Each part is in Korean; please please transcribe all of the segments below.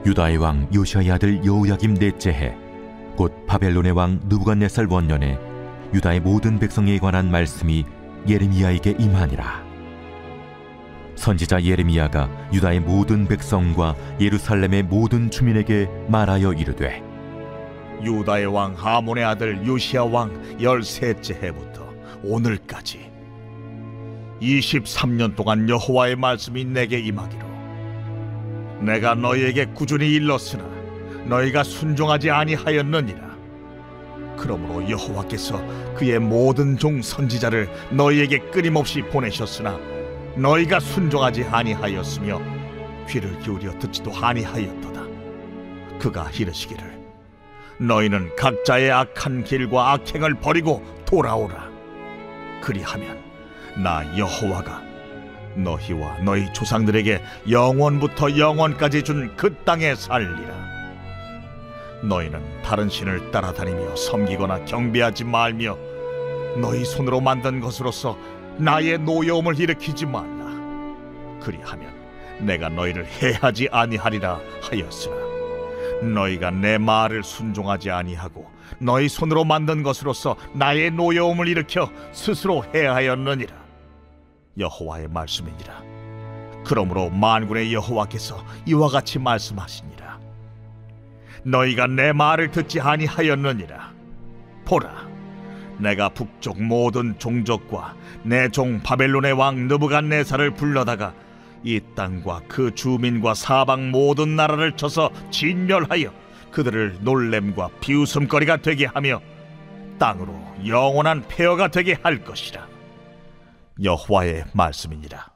유다의 왕 요시아의 아들 여호야김 넷째 해, 곧 바벨론의 왕 느부갓네살 원년에 유다의 모든 백성에 관한 말씀이 예레미야에게 임하니라. 선지자 예레미야가 유다의 모든 백성과 예루살렘의 모든 주민에게 말하여 이르되, 유다의 왕 하몬의 아들 요시야 왕 13째 해부터 오늘까지 23년 동안 여호와의 말씀이 내게 임하기로, 내가 너희에게 꾸준히 일렀으나 너희가 순종하지 아니하였느니라. 그러므로 여호와께서 그의 모든 종 선지자를 너희에게 끊임없이 보내셨으나 너희가 순종하지 아니하였으며 귀를 기울여 듣지도 아니하였도다. 그가 이르시기를, 너희는 각자의 악한 길과 악행을 버리고 돌아오라. 그리하면 나 여호와가 너희와 너희 조상들에게 영원부터 영원까지 준 그 땅에 살리라. 너희는 다른 신을 따라다니며 섬기거나 경배하지 말며 너희 손으로 만든 것으로서 나의 노여움을 일으키지 말라. 그리하면 내가 너희를 해하지 아니하리라 하였으나 너희가 내 말을 순종하지 아니하고 너희 손으로 만든 것으로서 나의 노여움을 일으켜 스스로 해하였느니라. 여호와의 말씀이니라. 그러므로 만군의 여호와께서 이와 같이 말씀하시니라. 너희가 내 말을 듣지 아니하였느니라. 보라, 내가 북쪽 모든 종족과 내 종 바벨론의 왕 느부갓네살을 불러다가 이 땅과 그 주민과 사방 모든 나라를 쳐서 진멸하여 그들을 놀램과 비웃음거리가 되게 하며 땅으로 영원한 폐허가 되게 할 것이라. 여호와의 말씀이니라.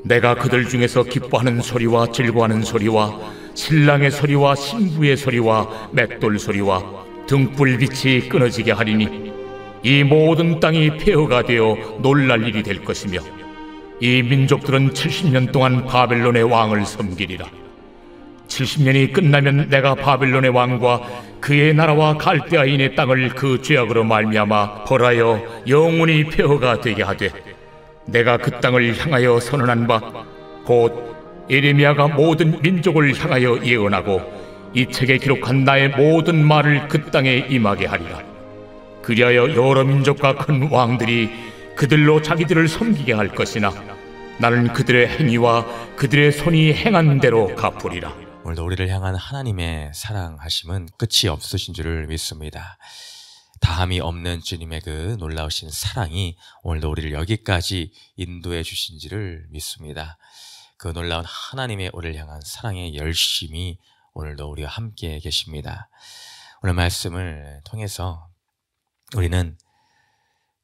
내가 그들 중에서 기뻐하는 소리와 즐거워하는 소리와 신랑의 소리와 신부의 소리와 맷돌 소리와 등불빛이 끊어지게 하리니 이 모든 땅이 폐허가 되어 놀랄 일이 될 것이며 이 민족들은 70년 동안 바벨론의 왕을 섬기리라. 70년이 끝나면 내가 바벨론의 왕과 그의 나라와 갈대아인의 땅을 그 죄악으로 말미암아 벌하여 영원히 폐허가 되게 하되, 내가 그 땅을 향하여 선언한 바 곧 예레미야가 모든 민족을 향하여 예언하고 이 책에 기록한 나의 모든 말을 그 땅에 임하게 하리라. 그리하여 여러 민족과 큰 왕들이 그들로 자기들을 섬기게 할 것이나 나는 그들의 행위와 그들의 손이 행한 대로 갚으리라. 오늘도 우리를 향한 하나님의 사랑하심은 끝이 없으신 줄을 믿습니다. 다함이 없는 주님의 그 놀라우신 사랑이 오늘도 우리를 여기까지 인도해 주신지를 믿습니다. 그 놀라운 하나님의 우리를 향한 사랑의 열심이 오늘도 우리와 함께 계십니다. 오늘 말씀을 통해서 우리는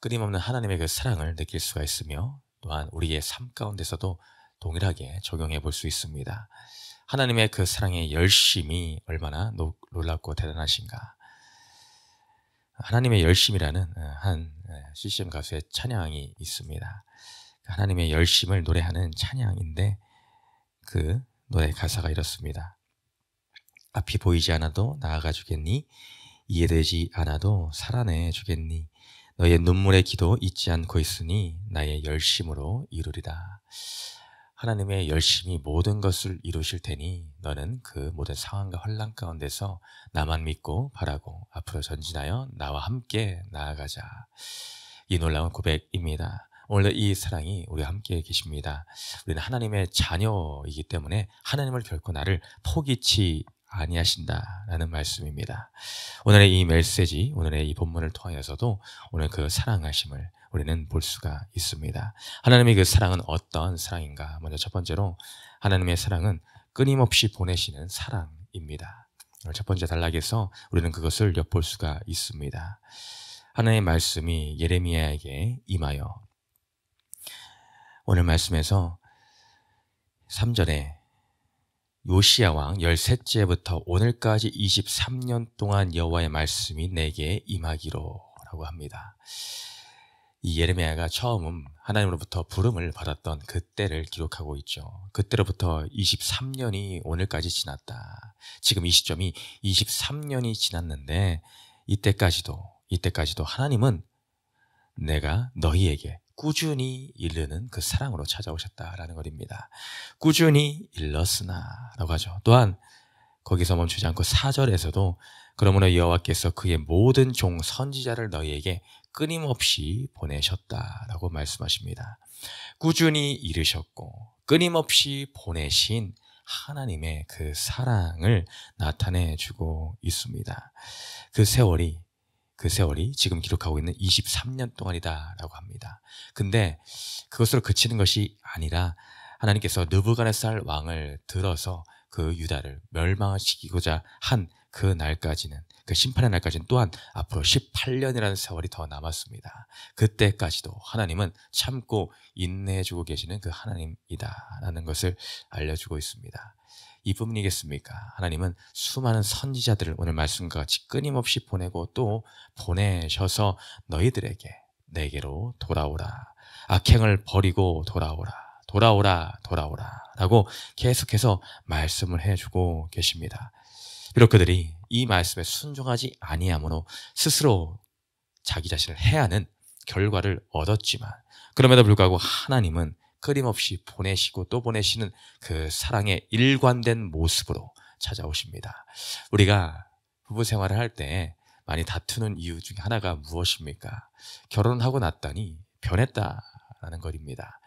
끊임없는 하나님의 그 사랑을 느낄 수가 있으며 또한 우리의 삶 가운데서도 동일하게 적용해 볼 수 있습니다. 하나님의 그 사랑의 열심이 얼마나 놀랍고 대단하신가. 하나님의 열심이라는 한 CCM 가수의 찬양이 있습니다. 하나님의 열심을 노래하는 찬양인데 그 노래 가사가 이렇습니다. 앞이 보이지 않아도 나아가 주겠니? 이해되지 않아도 살아내 주겠니? 너의 눈물의 기도 잊지 않고 있으니 나의 열심으로 이루리라. 하나님의 열심이 모든 것을 이루실 테니 너는 그 모든 상황과 혼란 가운데서 나만 믿고 바라고 앞으로 전진하여 나와 함께 나아가자. 이 놀라운 고백입니다. 오늘 이 사랑이 우리와 함께 계십니다. 우리는 하나님의 자녀이기 때문에 하나님을 결코 나를 포기치 아니하신다라는 말씀입니다. 오늘의 이 메시지, 오늘의 이 본문을 통하여서도 오늘 그 사랑하심을 우리는 볼 수가 있습니다. 하나님의 그 사랑은 어떤 사랑인가? 먼저 첫 번째로 하나님의 사랑은 끊임없이 보내시는 사랑입니다. 오늘 첫 번째 단락에서 우리는 그것을 엿볼 수가 있습니다. 하나님의 말씀이 예레미야에게 임하여 오늘 말씀에서 3절에 요시야 왕 13째부터 오늘까지 23년 동안 여호와의 말씀이 내게 임하기로 라고 합니다. 이 예레미야가 처음 하나님으로부터 부름을 받았던 그때를 기록하고 있죠. 그때로부터 23년이 오늘까지 지났다. 지금 이 시점이 23년이 지났는데 이때까지도 하나님은 내가 너희에게 꾸준히 이르는 그 사랑으로 찾아오셨다라는 것입니다. 꾸준히 일렀으나 라고 하죠. 또한 거기서 멈추지 않고 4절에서도 그러므로 여호와께서 그의 모든 종 선지자를 너희에게 끊임없이 보내셨다라고 말씀하십니다. 꾸준히 이르셨고 끊임없이 보내신 하나님의 그 사랑을 나타내 주고 있습니다. 그 세월이 지금 기록하고 있는 23년 동안이다라고 합니다. 근데 그것으로 그치는 것이 아니라 하나님께서 느부갓네살 왕을 들어서 그 유다를 멸망시키고자 한 그 날까지는, 그 심판의 날까지는 또한 앞으로 18년이라는 세월이 더 남았습니다. 그때까지도 하나님은 참고 인내해주고 계시는 그 하나님이다라는 것을 알려주고 있습니다. 이뿐이겠습니까? 하나님은 수많은 선지자들을 오늘 말씀과 같이 끊임없이 보내고 또 보내셔서 너희들에게 내게로 돌아오라, 악행을 버리고 돌아오라, 돌아오라, 돌아오라 라고 계속해서 말씀을 해주고 계십니다. 비록 그들이 이 말씀에 순종하지 아니함으로 스스로 자기 자신을 해하는 결과를 얻었지만, 그럼에도 불구하고 하나님은 끊임없이 보내시고 또 보내시는 그 사랑의 일관된 모습으로 찾아오십니다. 우리가 부부 생활을 할 때 많이 다투는 이유 중에 하나가 무엇입니까? 결혼하고 났더니 변했다라는 것입니다.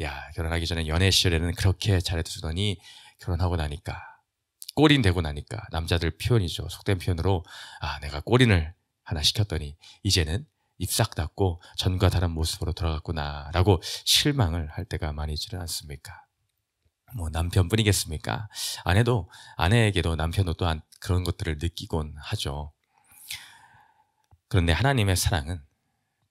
야, 결혼하기 전에 연애 시절에는 그렇게 잘해주더니 결혼하고 나니까, 꼬린 되고 나니까, 남자들 표현이죠. 속된 표현으로 내가 꼬린을 하나 시켰더니 이제는 입 싹 닫고 전과 다른 모습으로 돌아갔구나 라고 실망을 할 때가 많이 있지 않습니까? 뭐 남편뿐이겠습니까? 아내에게도 남편도 또한 그런 것들을 느끼곤 하죠. 그런데 하나님의 사랑은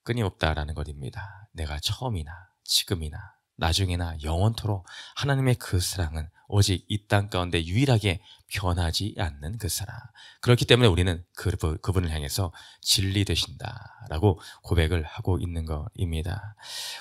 끊임없다라는 것입니다. 내가 처음이나 지금이나 나중에나 영원토록 하나님의 그 사랑은 오직 이 땅 가운데 유일하게 변하지 않는 그 사랑. 그렇기 때문에 우리는 그분을 향해서 진리 되신다라고 고백을 하고 있는 것입니다.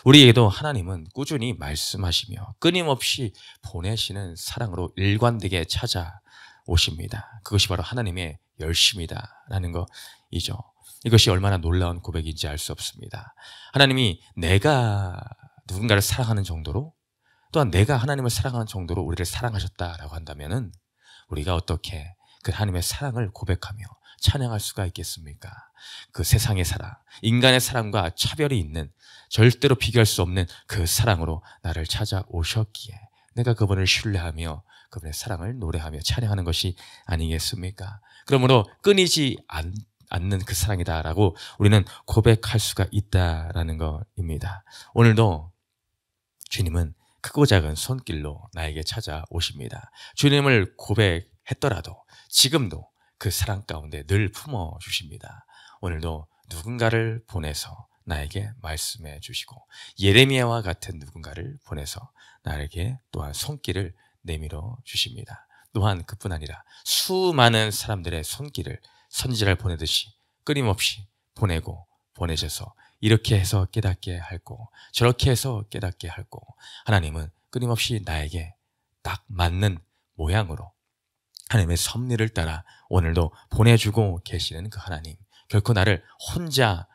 우리에게도 하나님은 꾸준히 말씀하시며 끊임없이 보내시는 사랑으로 일관되게 찾아오십니다. 그것이 바로 하나님의 열심이다라는 것이죠. 이것이 얼마나 놀라운 고백인지 알 수 없습니다. 하나님이 내가 누군가를 사랑하는 정도로, 또한 내가 하나님을 사랑하는 정도로 우리를 사랑하셨다라고 한다면은 우리가 어떻게 그 하나님의 사랑을 고백하며 찬양할 수가 있겠습니까? 그 세상의 사랑, 인간의 사랑과 차별이 있는, 절대로 비교할 수 없는 그 사랑으로 나를 찾아오셨기에 내가 그분을 신뢰하며 그분의 사랑을 노래하며 찬양하는 것이 아니겠습니까? 그러므로 끊이지 않는 그 사랑이다라고 우리는 고백할 수가 있다라는 것입니다. 오늘도 주님은 크고 작은 손길로 나에게 찾아오십니다. 주님을 고백했더라도 지금도 그 사랑 가운데 늘 품어주십니다. 오늘도 누군가를 보내서 나에게 말씀해 주시고, 예레미야와 같은 누군가를 보내서 나에게 또한 손길을 내밀어 주십니다. 또한 그뿐 아니라 수많은 사람들의 손길을 선지자를 보내듯이 끊임없이 보내고 보내셔서 이렇게 해서 깨닫게 할고 저렇게 해서 깨닫게 할고, 하나님은 끊임없이 나에게 딱 맞는 모양으로 하나님의 섭리를 따라 오늘도 보내주고 계시는 그 하나님, 결코 나를 혼자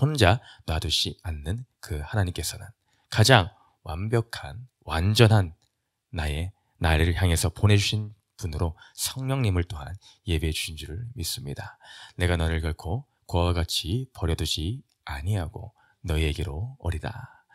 혼자 놔두시 않는 그 하나님께서는 가장 완벽한 완전한 나를 향해서 보내주신 분으로 성령님을 또한 예배해 주신 줄을 믿습니다. 내가 너를 결코 그와 같이 버려두지 아니하고 너희에게로 오리다.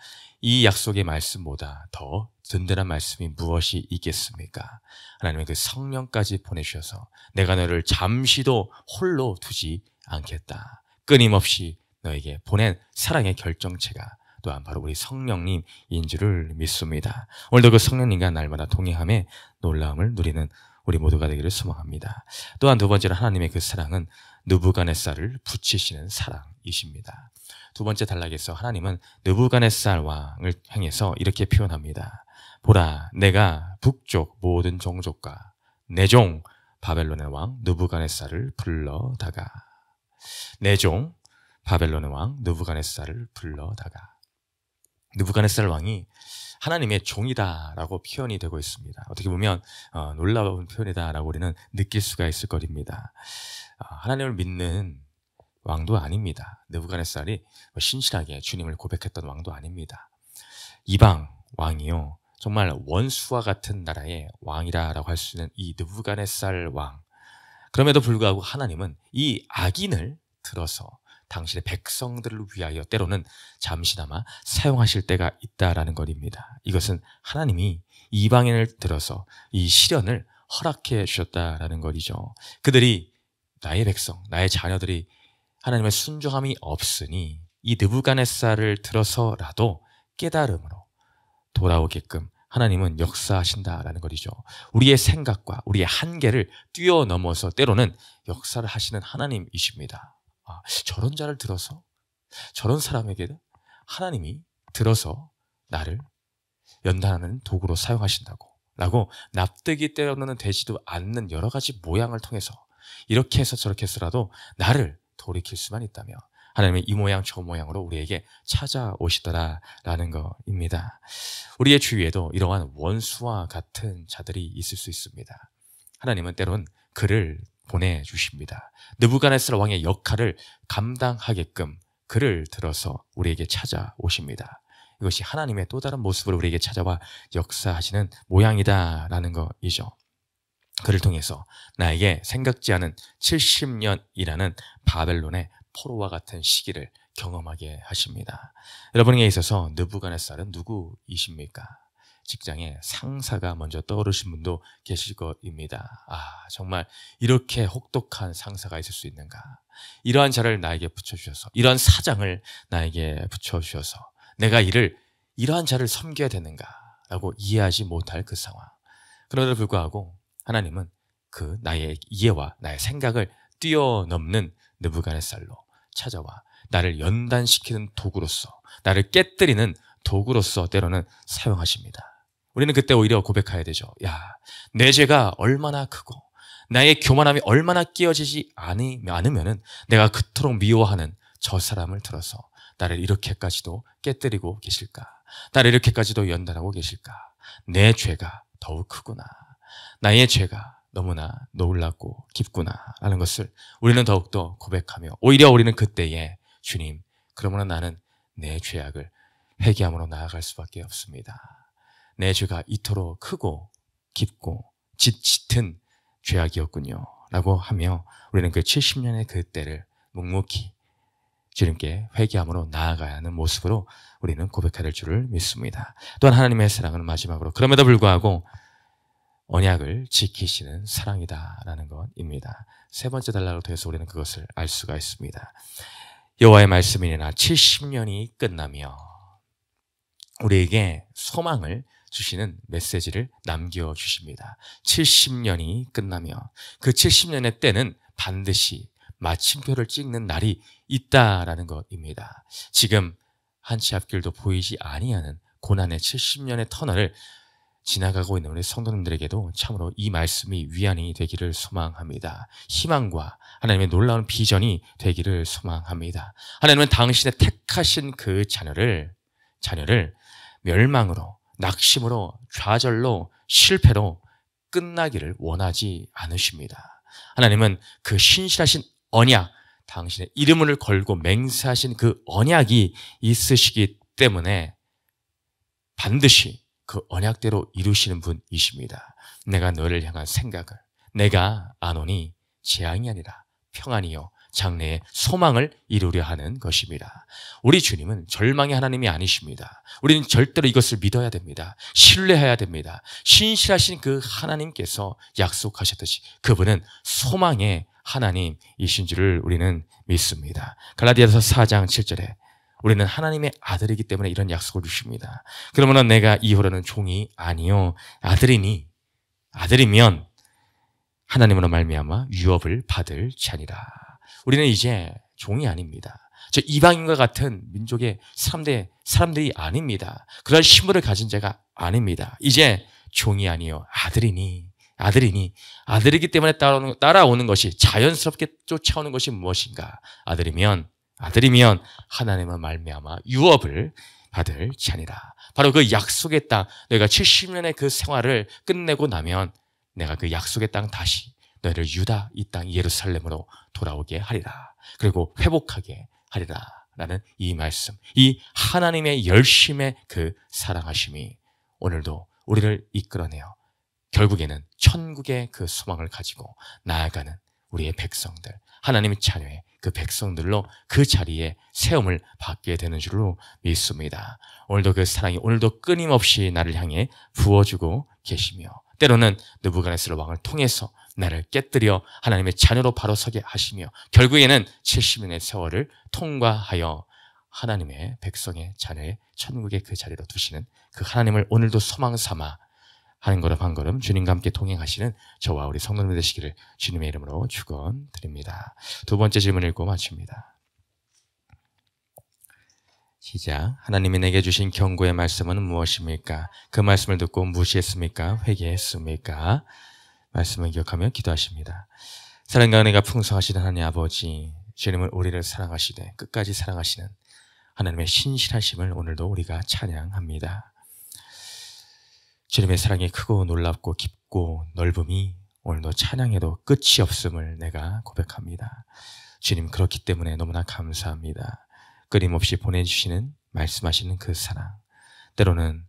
이 약속의 말씀보다 더 든든한 말씀이 무엇이 있겠습니까? 하나님의 그 성령까지 보내주셔서 내가 너를 잠시도 홀로 두지 않겠다, 끊임없이 너에게 보낸 사랑의 결정체가 또한 바로 우리 성령님인 줄을 믿습니다. 오늘도 그 성령님과 날마다 동행함에 놀라움을 누리는 우리 모두가 되기를 소망합니다. 또한 두 번째로 하나님의 그 사랑은 느부갓네살을 붙이시는 사랑이십니다. 두 번째 단락에서 하나님은 느부갓네살 왕을 향해서 이렇게 표현합니다. 보라, 내가 북쪽 모든 종족과 내 종 바벨론의 왕 느부갓네살을 불러다가. 내 종 바벨론의 왕 느부갓네살을 불러다가. 느부갓네살 왕이 하나님의 종이다라고 표현이 되고 있습니다. 어떻게 보면 놀라운 표현이다라고 우리는 느낄 수가 있을 것입니다. 하나님을 믿는 왕도 아닙니다. 느부갓네살이 신실하게 주님을 고백했던 왕도 아닙니다. 이방 왕이요, 정말 원수와 같은 나라의 왕이라고 할 수 있는 이 느부갓네살 왕. 그럼에도 불구하고 하나님은 이 악인을 들어서 당신의 백성들을 위하여 때로는 잠시나마 사용하실 때가 있다라는 것입니다. 이것은 하나님이 이방인을 들어서 이 시련을 허락해 주셨다라는 것이죠. 그들이, 나의 백성, 나의 자녀들이 하나님의 순종함이 없으니 이 느부갓네살을 들어서라도 깨달음으로 돌아오게끔 하나님은 역사하신다라는 것이죠. 우리의 생각과 우리의 한계를 뛰어넘어서 때로는 역사를 하시는 하나님이십니다. 저런 자를 들어서, 저런 사람에게 하나님이 들어서 나를 연단하는 도구로 사용하신다고 라고 납득이 때로는 되지도 않는 여러 가지 모양을 통해서 이렇게 해서 저렇게 해서라도 나를 돌이킬 수만 있다면 하나님의 이 모양 저 모양으로 우리에게 찾아오시더라라는 것입니다. 우리의 주위에도 이러한 원수와 같은 자들이 있을 수 있습니다. 하나님은 때론 그를 보내주십니다. 느부갓네살 왕의 역할을 감당하게끔 그를 들어서 우리에게 찾아오십니다. 이것이 하나님의 또 다른 모습으로 우리에게 찾아와 역사하시는 모양이다라는 것이죠. 그를 통해서 나에게 생각지 않은 70년이라는 바벨론의 포로와 같은 시기를 경험하게 하십니다. 여러분에게 있어서 느부갓네살은 누구이십니까? 직장에 상사가 먼저 떠오르신 분도 계실 것입니다. 정말 이렇게 혹독한 상사가 있을 수 있는가? 이러한 자를 나에게 붙여주셔서, 이러한 사장을 나에게 붙여주셔서 내가 이러한 자를 섬겨야 되는가? 라고 이해하지 못할 그 상황. 그럼에도 불구하고 하나님은 그 나의 이해와 나의 생각을 뛰어넘는 느부갓네살로 찾아와 나를 연단시키는 도구로서, 나를 깨뜨리는 도구로서 때로는 사용하십니다. 우리는 그때 오히려 고백해야 되죠. 내 죄가 얼마나 크고 나의 교만함이 얼마나 끼어지지 않으면은 내가 그토록 미워하는 저 사람을 들어서 나를 이렇게까지도 깨뜨리고 계실까? 나를 이렇게까지도 연단하고 계실까? 내 죄가 더욱 크구나. 나의 죄가 너무나 놀랍고 깊구나 라는 것을 우리는 더욱더 고백하며, 오히려 우리는 그때에 주님, 그러므로 나는 내 죄악을 회개함으로 나아갈 수밖에 없습니다. 내 죄가 이토록 크고 깊고 짙은 죄악이었군요 라고 하며 우리는 그 70년의 그 때를 묵묵히 주님께 회개함으로 나아가야 하는 모습으로 우리는 고백해야 될 줄을 믿습니다. 또한 하나님의 사랑은 마지막으로 그럼에도 불구하고 언약을 지키시는 사랑이다라는 것입니다. 세 번째 단락으로 통해서 우리는 그것을 알 수가 있습니다. 여호와의 말씀이니나 70년이 끝나며 우리에게 소망을 주시는 메시지를 남겨주십니다. 70년이 끝나며 그 70년의 때는 반드시 마침표를 찍는 날이 있다라는 것입니다. 지금 한치 앞길도 보이지 아니하는 고난의 70년의 터널을 지나가고 있는 우리 성도님들에게도 참으로 이 말씀이 위안이 되기를 소망합니다. 희망과 하나님의 놀라운 비전이 되기를 소망합니다. 하나님은 당신의 택하신 그 자녀를 멸망으로, 낙심으로, 좌절로, 실패로 끝나기를 원하지 않으십니다. 하나님은 그 신실하신 언약, 당신의 이름을 걸고 맹세하신 그 언약이 있으시기 때문에 반드시 그 언약대로 이루시는 분이십니다. 내가 너를 향한 생각을 내가 아노니 재앙이 아니라 평안이요 장래의 소망을 이루려 하는 것입니다. 우리 주님은 절망의 하나님이 아니십니다. 우리는 절대로 이것을 믿어야 됩니다. 신뢰해야 됩니다. 신실하신 그 하나님께서 약속하셨듯이 그분은 소망의 하나님이신 줄을 우리는 믿습니다. 갈라디아서 4장 7절에 우리는 하나님의 아들이기 때문에 이런 약속을 주십니다. 그러면 내가 이후로는 종이 아니요 아들이면 하나님으로 말미암아 유업을 받을 자니라. 우리는 이제 종이 아닙니다. 저 이방인과 같은 민족의 사람들이 아닙니다. 그런 신분을 가진 자가 아닙니다. 이제 종이 아니요 아들이기 때문에 따라오는 것이, 자연스럽게 쫓아오는 것이 무엇인가? 아들이면 하나님을 말미암아 유업을 받을 자니라. 바로 그 약속의 땅, 너희가 70년의 그 생활을 끝내고 나면 내가 그 약속의 땅 다시 너희를 유다 이 땅 예루살렘으로 돌아오게 하리라. 그리고 회복하게 하리라. 라는 이 말씀, 이 하나님의 열심의 그 사랑하심이 오늘도 우리를 이끌어내어 결국에는 천국의 그 소망을 가지고 나아가는 우리의 백성들, 하나님의 자녀의 그 백성들로 그 자리에 세움을 받게 되는 줄로 믿습니다. 오늘도 그 사랑이 오늘도 끊임없이 나를 향해 부어주고 계시며, 때로는 느부갓네살 왕을 통해서 나를 깨뜨려 하나님의 자녀로 바로 서게 하시며, 결국에는 70년의 세월을 통과하여 하나님의 백성의 자녀의 천국의 그 자리로 두시는 그 하나님을 오늘도 소망 삼아 한 걸음 한 걸음 주님과 함께 동행하시는 저와 우리 성도님 되시기를 주님의 이름으로 축원드립니다. 두 번째 질문 읽고 마칩니다. 시작. 하나님이 내게 주신 경고의 말씀은 무엇입니까? 그 말씀을 듣고 무시했습니까? 회개했습니까? 말씀을 기억하며 기도하십니다. 사랑과 은혜가 풍성하시는 하나님 아버지, 주님은 우리를 사랑하시되 끝까지 사랑하시는 하나님의 신실하심을 오늘도 우리가 찬양합니다. 주님의 사랑이 크고 놀랍고 깊고 넓음이 오늘도 찬양해도 끝이 없음을 내가 고백합니다. 주님, 그렇기 때문에 너무나 감사합니다. 끊임없이 보내주시는 말씀하시는 그 사랑, 때로는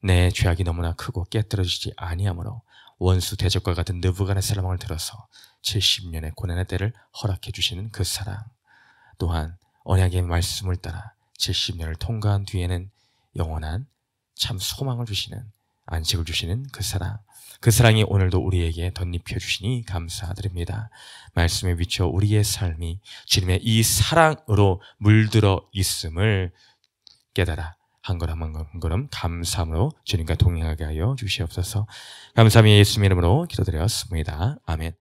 내 죄악이 너무나 크고 깨뜨려지지 아니하므로 원수 대적과 같은 느부갓네살 왕을 들어서 70년의 고난의 때를 허락해 주시는 그 사랑, 또한 언약의 말씀을 따라 70년을 통과한 뒤에는 영원한 참 소망을 주시는, 안식을 주시는 그 사랑, 그 사랑이 오늘도 우리에게 덧입혀 주시니 감사드립니다. 말씀에 비춰 우리의 삶이 주님의 이 사랑으로 물들어 있음을 깨달아 한 걸음 한 걸음 감사함으로 주님과 동행하게 하여 주시옵소서. 감사함이 예수님의 이름으로 기도드렸습니다. 아멘.